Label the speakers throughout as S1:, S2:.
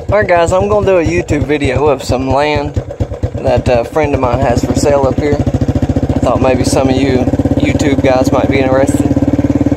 S1: Alright guys, I'm going to do a YouTube video of some land that a friend of mine has for sale up here. I thought maybe some of you YouTube guys might be interested.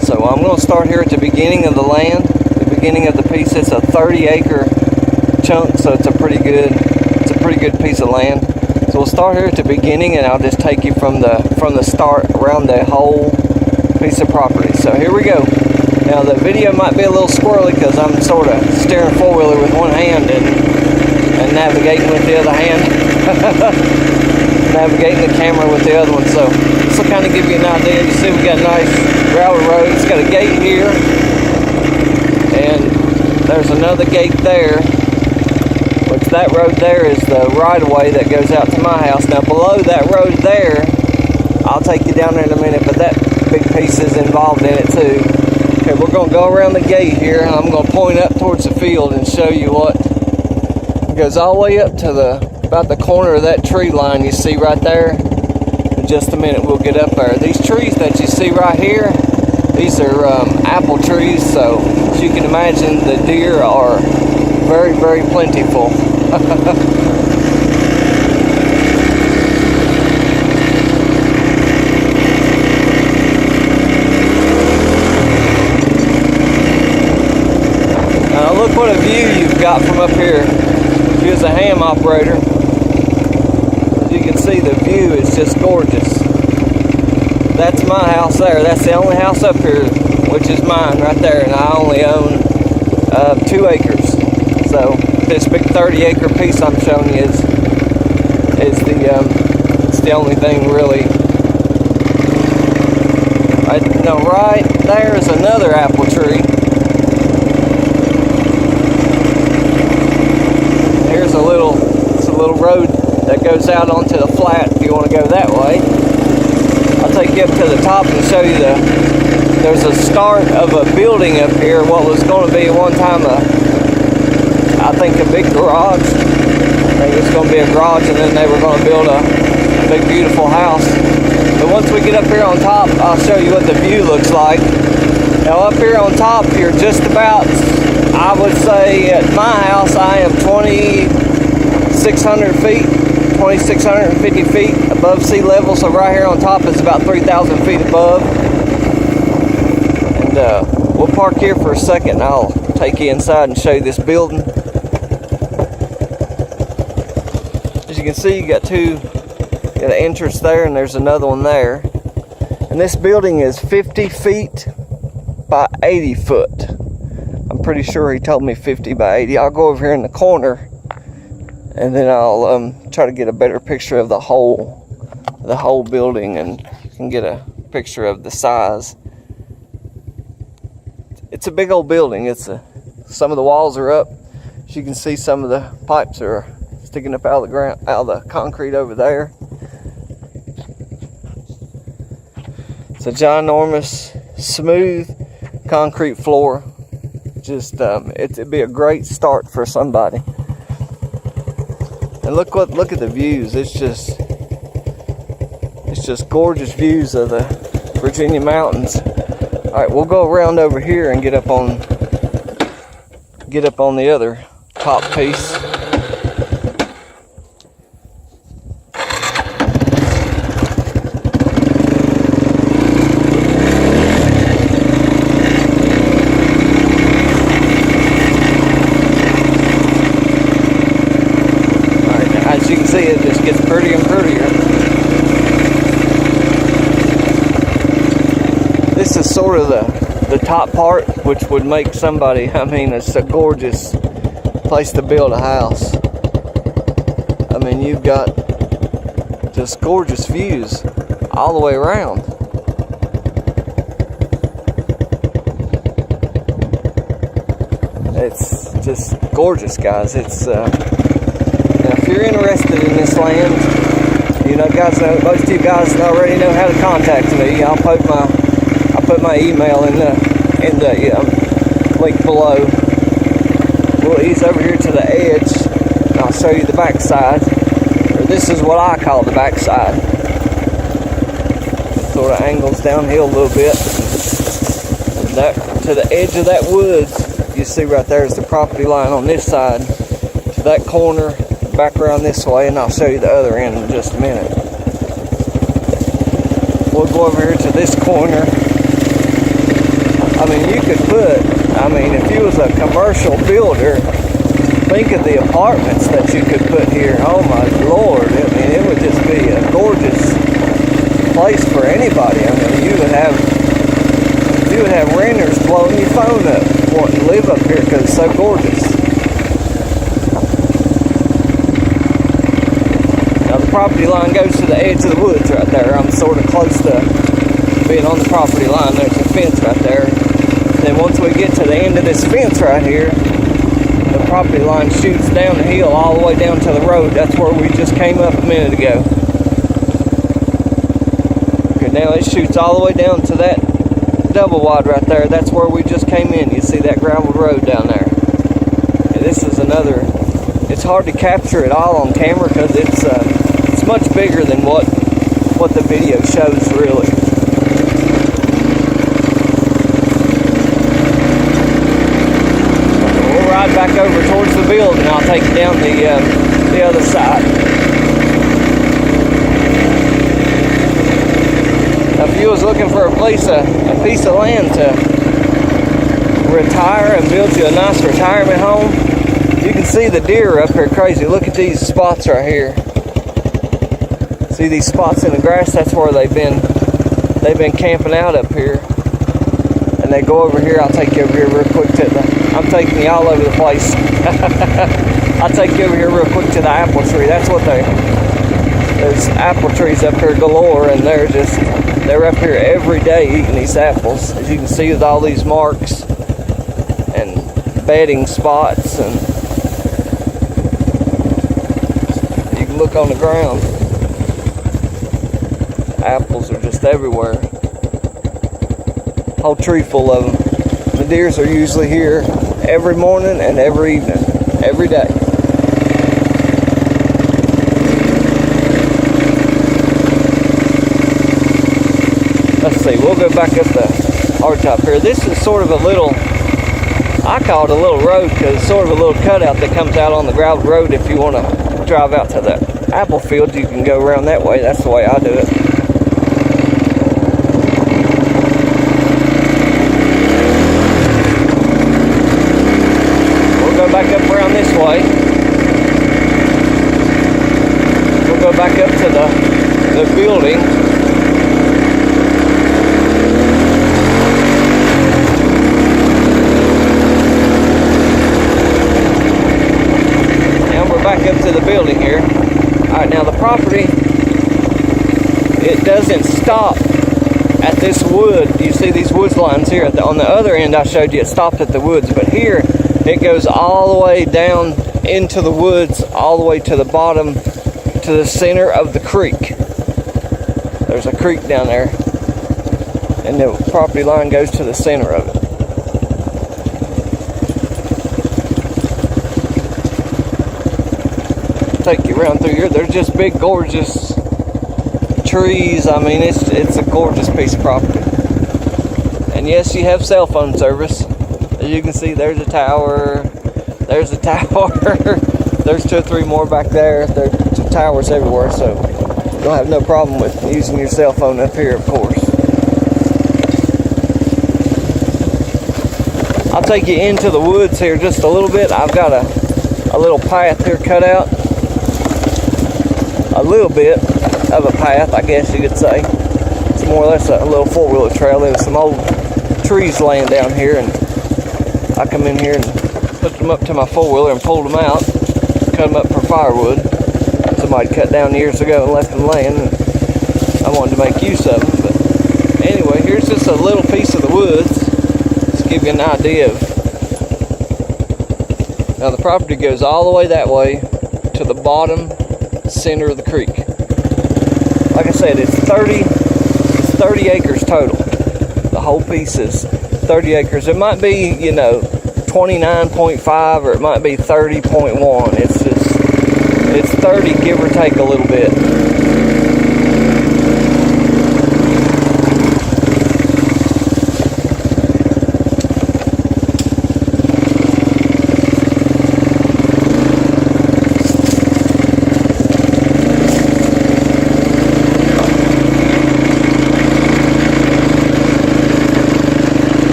S1: So I'm going to start here at the beginning of the land, the beginning of the piece. It's a 30-acre chunk, so it's a pretty good piece of land. So we'll start here at the beginning, and I'll just take you from the start around the whole piece of property. So here we go. Now the video might be a little squirrely because I'm sort of steering four-wheeler with one hand and navigating with the other hand. Navigating the camera with the other one. So this will kind of give you an idea. You see we got a nice gravel road. It's got a gate here. And there's another gate there. Which that road there is the right-of-way that goes out to my house. Now below that road there, I'll take you down there in a minute, but that big piece is involved in it too. Okay, we're going to go around the gate here, and I'm going to point up towards the field and show you what. It goes all the way up to about the corner of that tree line you see right there. In just a minute we'll get up there. These trees that you see right here, these are apple trees, so as you can imagine the deer are very, very plentiful. Look what a view you've got from up here. If you're a ham operator, as you can see, the view is just gorgeous. That's my house there. That's the only house up here, which is mine right there, and I only own 2 acres. So this big 30-acre piece I'm showing you is the only thing really. Right there is another apple tree. It's a little road that goes out onto the flat if you want to go that way. I'll take you up to the top and show you there's a start of a building up here, what was going to be one time I think a big garage. I think it was going to be a garage, and then they were going to build a big beautiful house. But once we get up here on top, I'll show you what the view looks like. Now up here on top, you're just about, I would say at my house I am 2,600 feet, 2,650 feet above sea level. So right here on top is about 3,000 feet above. And we'll park here for a second, and I'll take you inside and show you this building. As you can see, you got an entrance there, and there's another one there. And this building is 50 feet by 80 foot. I'm pretty sure he told me 50 by 80. I'll go over here in the corner, and then I'll try to get a better picture of the whole building, and you can get a picture of the size. It's a big old building. Some of the walls are up. As you can see, some of the pipes are sticking up out of the ground, out of the concrete over there. It's a ginormous, smooth concrete floor. Just it'd be a great start for somebody. And look at the views. It's just gorgeous views of the Virginia mountains. All right, we'll go around over here and get up on the other top piece. As you can see, it just gets prettier and prettier. This is sort of the top part, which would make somebody, it's a gorgeous place to build a house. You've got just gorgeous views all the way around. It's just gorgeous, guys. It's now, if you're interested in this land, guys, most of you guys already know how to contact me. I'll put my email in the link below. We'll ease over here to the edge, and I'll show you the back side. Or this is what I call the back side. Sort of angles downhill a little bit. And that to the edge of that woods, you see right there is the property line on this side. that corner, back around this way, and I'll show you the other end in just a minute. We'll go over here to this corner. I mean, you could put, if you was a commercial builder, think of the apartments that you could put here. Oh my Lord, it would just be a gorgeous place for anybody. You would have renters blowing your phone up, wanting to live up here because it's so gorgeous. Now the property line goes to the edge of the woods right there. I'm sort of close to being on the property line. There's a fence right there. Then once we get to the end of this fence right here, the property line shoots down the hill all the way down to the road. That's where we just came up a minute ago. Okay, now it shoots all the way down to that double wide right there. That's where we just came in. You see that gravel road down there. And this is another. It's hard to capture it all on camera because it's much bigger than what the video shows really. We'll ride back over towards the building. I'll take you down the other side. Now, if you was looking for a piece of land to retire and build you a nice retirement home, you can see the deer up here crazy. Look at these spots right here. See these spots in the grass? That's where they've been camping out up here. And they go over here. I'll take you over here real quick to I'm taking you all over the place. I'll take you over here real quick to the apple tree. That's what there's apple trees up here galore, and they're up here every day eating these apples. As you can see with all these marks and bedding spots, and you can look on the ground. Apples are just everywhere. Whole tree full of them. The deers are usually here every morning and every evening, every day. Let's see, we'll go back up the hardtop here. This is sort of a little, I call it a little road because it's sort of a little cutout that comes out on the gravel road. If you want to drive out to the apple field, you can go around that way. That's the way I do it. We'll go back up around this way. We'll go back up to the building. Back up to the building here. Alright, now the property, it doesn't stop at this wood. You see these woods lines here. On the other end I showed you it stopped at the woods, but here it goes all the way down into the woods, all the way to the bottom, to the center of the creek. There's a creek down there, and the property line goes to the center of it. Take you around through here. There's just big gorgeous trees. It's a gorgeous piece of property. And yes, you have cell phone service. As you can see, there's a tower, there's 2 or 3 more back there. There's towers everywhere, so you'll have no problem with using your cell phone up here, of course. I'll take you into the woods here just a little bit. I've got a little path here cut out. A little bit of a path, I guess you could say. It's more or less a little four-wheeler trail. There was some old trees laying down here, and I come in here and hooked them up to my four-wheeler and pulled them out, cut them up for firewood. Somebody cut down years ago and left them laying, and I wanted to make use of them. But anyway, here's just a little piece of the woods to give you an idea of. Now the property goes all the way that way to the bottom center of the creek. Like I said, it's 30 acres total. The whole piece is 30 acres. It might be, 29.5, or it might be 30.1. It's 30, give or take a little bit.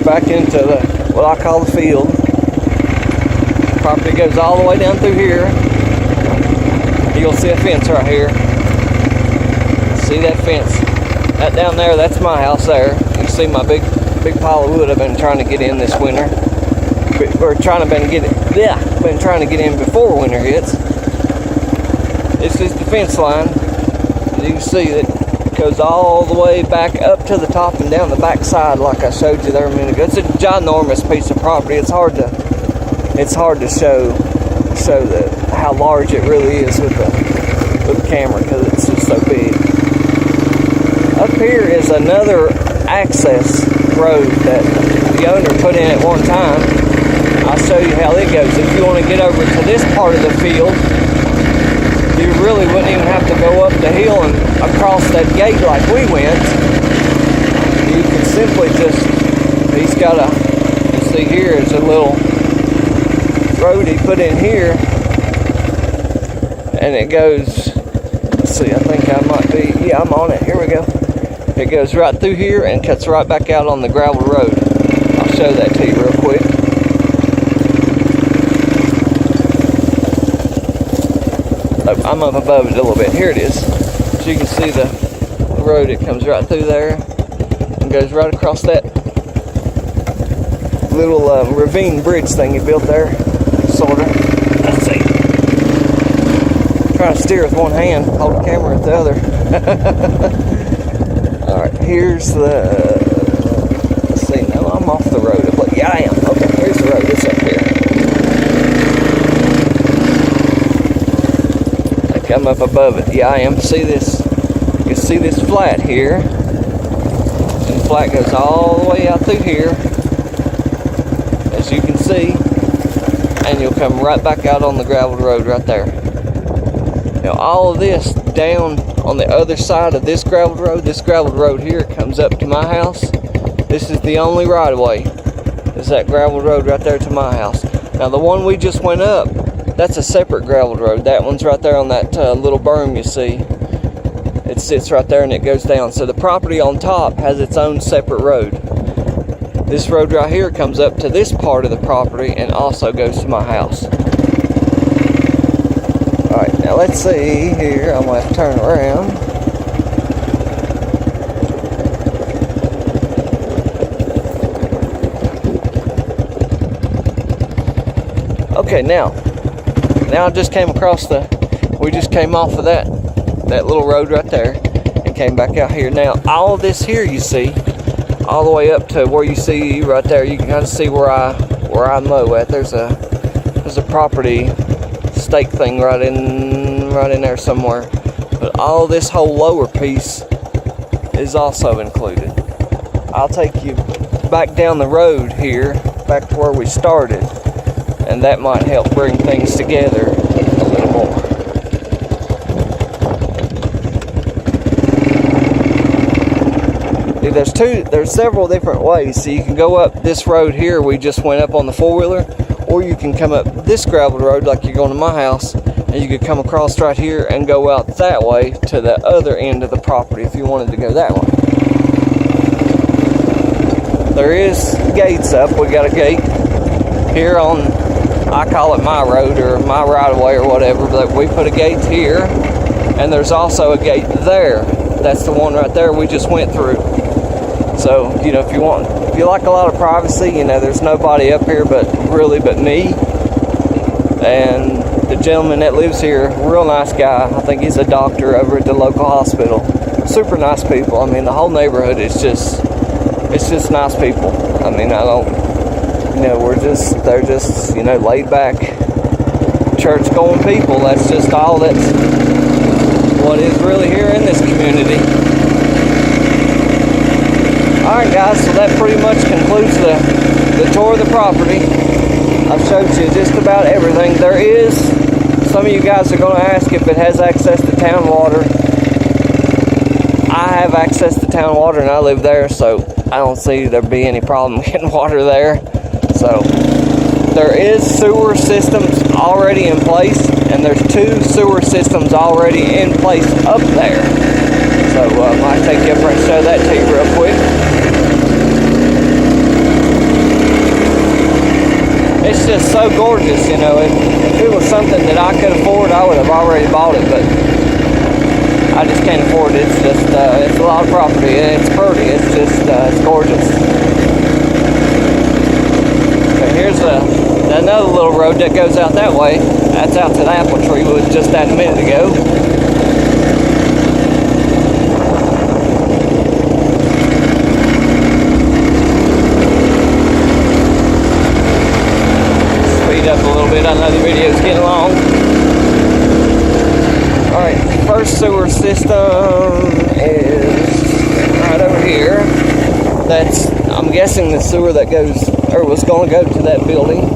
S1: back into what I call the field. Property goes all the way down through here. You'll see a fence right here. See that fence? That down there, that's my house there. You see my big pile of wood I've been trying to get in this winter. Been trying to get in before winter hits. This is the fence line. As you can see, it goes all the way back up to the top and down the back side, like I showed you there a minute ago. It's a ginormous piece of property. It's hard to show how large it really is with the camera, because it's just so big. Up here is another access road that the owner put in at one time. I'll show you how it goes. If you want to get over to this part of the field, you really wouldn't even have to go up the hill and across that gate like we went. You can simply he's got you see here is a little road he put in here, and it goes, let's see, I think I might be, yeah, I'm on it, here we go. It goes right through here and cuts right back out on the gravel road. I'll show that to you real quick. I'm up above it a little bit. Here it is. So you can see the road. It comes right through there and goes right across that little ravine bridge thing you built there, sort of. Let's see. Trying to steer with one hand, hold the camera with the other. All right, here's the. Let's see. No, I'm off the road. Yeah, I am. Okay, here's the road. It's up here. I'm up above it. Yeah, I am. See this? You can see this flat here, and the flat goes all the way out through here, as you can see, and you'll come right back out on the gravel road right there. Now, all of this down on the other side of this gravel road here comes up to my house. This is the only right of way. Is that gravel road right there to my house. Now, the one we just went up, that's a separate gravel road. That one's right there on that little berm you see. It sits right there and it goes down. So the property on top has its own separate road. This road right here comes up to this part of the property and also goes to my house. Alright, now let's see here. I'm going to have to turn around. Okay, now I just came across we just came off of that little road right there and came back out here. Now, all of this here you see, all the way up to where you see right there, you can kind of see where I mow at. There's a property stake thing right in there somewhere. But all this whole lower piece is also included. I'll take you back down the road here, back to where we started, and that might help bring things together a little more. There's several different ways. So you can go up this road here we just went up on the four-wheeler, or you can come up this gravel road like you're going to my house, and you could come across right here and go out that way to the other end of the property if you wanted to go that way. There is gates up. We got a gate here on, I call it my road or my right of way or whatever, but we put a gate here, and there's also a gate there. That's the one right there we just went through. So, if you like a lot of privacy, there's nobody up here but me. And the gentleman that lives here, real nice guy. I think he's a doctor over at the local hospital. Super nice people. I mean, the whole neighborhood is just nice people. I mean, they're just, laid back, church going people. That's just all that's what is really here in this community. Alright guys, so that pretty much concludes the tour of the property. I've showed you just about everything. There is, some of you guys are going to ask if it has access to town water. I have access to town water and I live there, so I don't see there be any problem getting water there. So there is sewer systems already in place, and there's 2 sewer systems already in place up there. So I might take you up and show that to you real quick. it's just so gorgeous, you know. If it was something that I could afford, I would have already bought it, but I just can't afford it. It's just, it's a lot of property. It's pretty. It's just, it's gorgeous. Okay, here's another little road that goes out that way. That's out to the apple tree we was just at a minute ago. Speed up a little bit. I know the video's getting long. Alright, first sewer system is right over here. That's, I'm guessing, the sewer that goes, or was going to go to that building.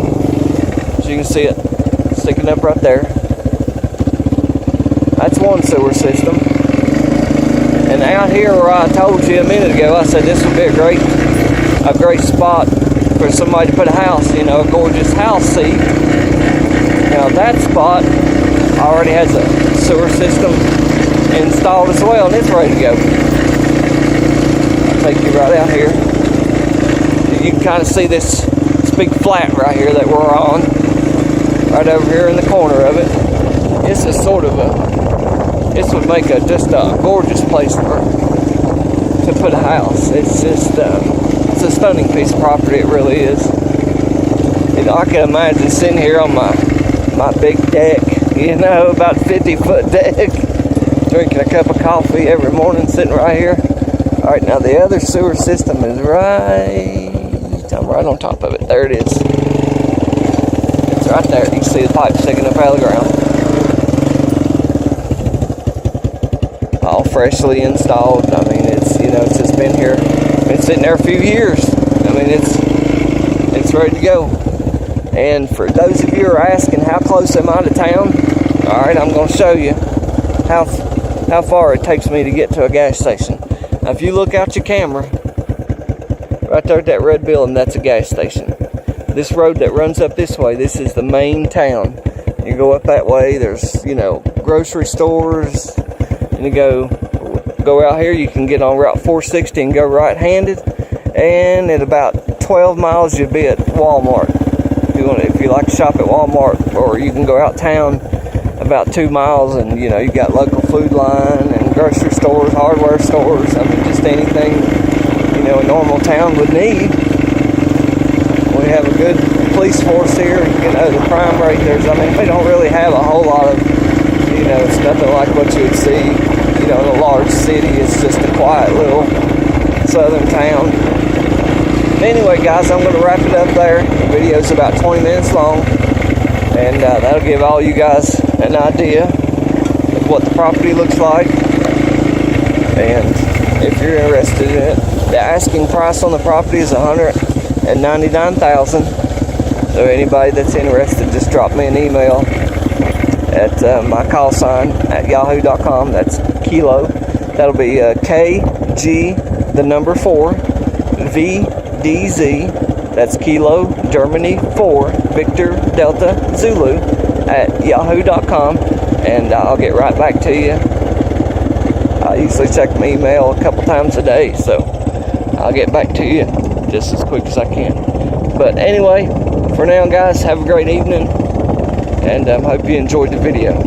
S1: As you can see it sticking up right there. That's one sewer system. And out here where I told you a minute ago, I said this would be a great spot for somebody to put a house, you know, a gorgeous house seat. Now that spot already has a sewer system installed as well, and it's ready to go. I'll take you right out here. You can kind of see this big flat right here that we're on, right over here in the corner of it. This is sort of this would make just a gorgeous place to put a house. It's just, it's a stunning piece of property, it really is. You know, I can imagine sitting here on my big deck, you know, about 50-foot deck, drinking a cup of coffee every morning, sitting right here. All right, now the other sewer system is I'm right on top of it. There it is. It's right there. You can see the pipe sticking up out of the ground. All freshly installed. I mean, it's, you know, it's just been here, been sitting there a few years. I mean, it's ready to go. And for those of you who are asking how close am I to town, all right, I'm going to show you how far it takes me to get to a gas station. Now, if you look out your camera, right there at that red building, that's a gas station. This road that runs up this way, this is the main town. You go up that way, there's, you know, grocery stores. And you go out here, you can get on Route 460 and go right-handed. And at about 12 miles, you'll be at Walmart. If you like to shop at Walmart, or you can go out town about 2 miles, and you know, you got local food line and grocery stores, hardware stores. I mean, just anything, you know, a normal town would need. We have a good police force here. You know, the crime rate, I mean, we don't really have a whole lot of, you know, it's nothing like what you would see, you know, in a large city. It's just a quiet little southern town. Anyway, guys, I'm going to wrap it up there. The video's about 20 minutes long, and that'll give all you guys an idea of what the property looks like. And if you're interested in it, the asking price on the property is $199,000. So anybody that's interested, just drop me an email at my call sign at yahoo.com. That's Kilo. That'll be KG4 VDZ. That's Kilo Germany 4 Victor Delta Zulu at yahoo.com, and I'll get right back to you. I usually check my email a couple times a day, so I'll get back to you just as quick as I can. But anyway, for now, guys, have a great evening, and hope you enjoyed the video.